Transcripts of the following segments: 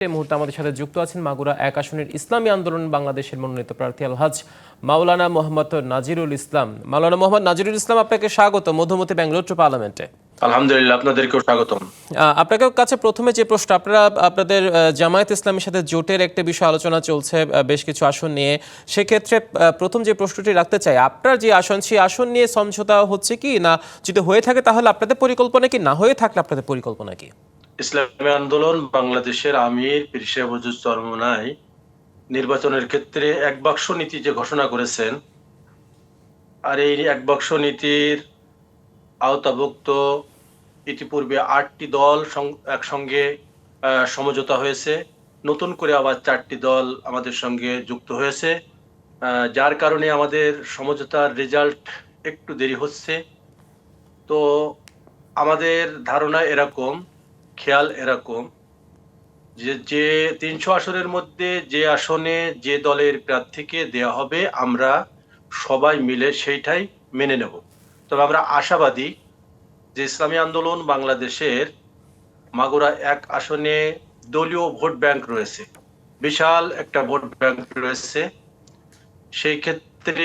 এই মুহূর্তে আমাদের সাথে যুক্ত আছেন মাগুরা ১ আসনের ইসলামী আন্দোলন বাংলাদেশের মনোনীত প্রার্থী আলহাজ মাওলানা মোহাম্মদ নাজিরুল ইসলাম। মাওলানা মোহাম্মদ নাজিরুল ইসলাম, আপনাকে স্বাগত মধুমতি ব্যাঙ্গালোর টু পার্লামেন্টে। আলহামদুলিল্লাহ, আপনাদেরকেও স্বাগতম। আপনাকে কাছে প্রথমে যে প্রশ্ন, আপনাদের জামায়াত ইসলামীর সাথে জোটের একটা বিষয় আলোচনা চলছে বেশ কিছু আসন নিয়ে, সেক্ষেত্রে প্রথম যে প্রশ্নটি রাখতে চাই, আপনার যে আসন সেই আসন নিয়ে সমঝোতা হচ্ছে কি না, যদি হয়ে থাকে তাহলে আপনাদের পরিকল্পনা কি, না হয়ে থাকলে আপনাদের পরিকল্পনা কি? ইসলামী আন্দোলন বাংলাদেশের আমির পীর সাহেব হুজুর চরমোনাই নির্বাচনের ক্ষেত্রে এক বাক্স নীতি যে ঘোষণা করেছেন, আর এই এক বাক্স নীতির আওতাভুক্ত ইতিপূর্বে 8টি দল একসঙ্গে সমঝোতা হয়েছে। নতুন করে আবার 4টি দল আমাদের সঙ্গে যুক্ত হয়েছে, যার কারণে আমাদের সমঝোতার রেজাল্ট একটু দেরি হচ্ছে। তো আমাদের ধারণা এরকম, খেয়াল এরকম যে 300 আসনের মধ্যে যে আসনে যে দলের প্রার্থীকে দেয়া হবে আমরা সবাই মিলে সেইটাই মেনে নেব। তবে আমরা আশাবাদী যে ইসলামী আন্দোলন বাংলাদেশের মাগুরা 1 আসনে দলীয় ভোট ব্যাংক রয়েছে, বিশাল একটা ভোট ব্যাংক রয়েছে। সেই ক্ষেত্রে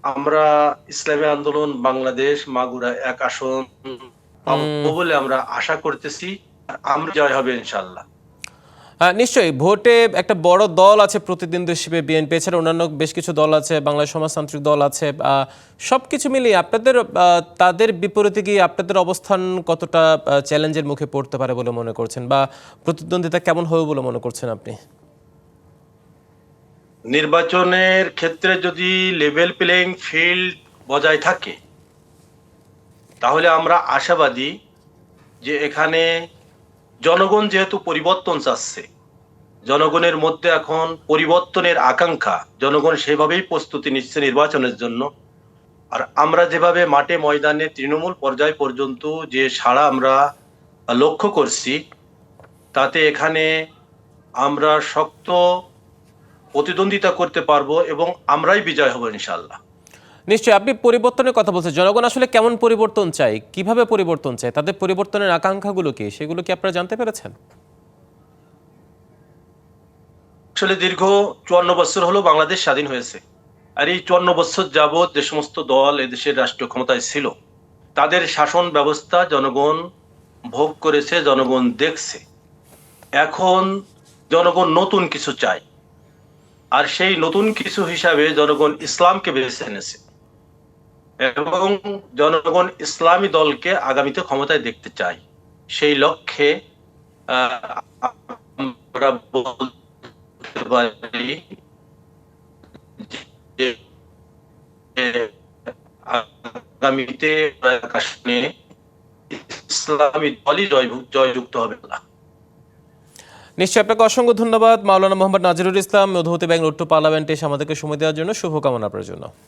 আমরা ইসলামী আন্দোলন বাংলাদেশ মাগুরা 1 আসন পাবো বলে আমরা আশা করতেছি। আমরা জয় হবে ইনশাআল্লাহ। নিশ্চয়ই, ভোটে একটা বড় দল আছে প্রতিদ্বন্দ্বী হিসেবে বিএনপি, এছাড়া অন্যান্য বেশ কিছু দল আছে, বাংলা সমাজতান্ত্রিক দল আছে। সবকিছু মিলিয়ে আপনাদের তাদের বিপরীতে গিয়ে আপনাদের অবস্থান কতটা চ্যালেঞ্জের মুখে পড়তে পারে বলে মনে করছেন, বা প্রতিদ্বন্দ্বিতা কেমন হবে বলে মনে করছেন আপনি? নির্বাচনের ক্ষেত্রে যদি লেভেল প্লেইং ফিল্ড বজায় থাকে তাহলে আমরা আশাবাদী যে এখানে জনগণ যেহেতু পরিবর্তন চাচ্ছে, জনগণের মধ্যে এখন পরিবর্তনের আকাঙ্ক্ষা, জনগণ সেভাবেই প্রস্তুতি নিচ্ছে নির্বাচনের জন্য। আর আমরা যেভাবে মাঠে ময়দানে তৃণমূল পর্যায় পর্যন্ত যে সাড়া আমরা লক্ষ্য করছি, তাতে এখানে আমরা শক্ত প্রতিদ্বন্দ্বিতা করতে পারবো এবং আমরাই বিজয় হব ইনশাআল্লাহ। নিশ্চয়ই, আপনি পরিবর্তনের কথা বলছেন। জনগণ আসলে কেমন পরিবর্তন চাই, কিভাবে পরিবর্তন চাই, তাদের পরিবর্তনের আকাঙ্ক্ষাগুলো কি, সেগুলো কি আপনারা জানতে পেরেছেন? আসলে দীর্ঘ 54 বছর হলো বাংলাদেশ স্বাধীন হয়েছে, আর এই 54 বছর যাবৎ যে সমস্ত দল এদেশের রাষ্ট্রীয় ক্ষমতায় ছিল তাদের শাসন ব্যবস্থা জনগণ ভোগ করেছে, জনগণ দেখছে। এখন জনগণ নতুন কিছু চায়, আর সেই নতুন কিছু হিসাবে জনগণ ইসলামকে বেছে এনেছে এবং জনগণ ইসলামী দলকে আগামীতে ক্ষমতায় দেখতে চায়। সেই লক্ষ্যে আমরা বলতে পারি যে আগামীতে আসনে ইসলামী দলই জয়যুক্ত হবে না। নিশ্চয়ই, আপনাকে অসংখ্য ধন্যবাদ মাওলানা মোহাম্মদ নাজিরুল ইসলাম, মধুমতি ব্যাংক রোড টু পার্লামেন্টে এসে আমাদেরকে সময় দেওয়ার জন্য। শুভকামনা আপনার জন্য।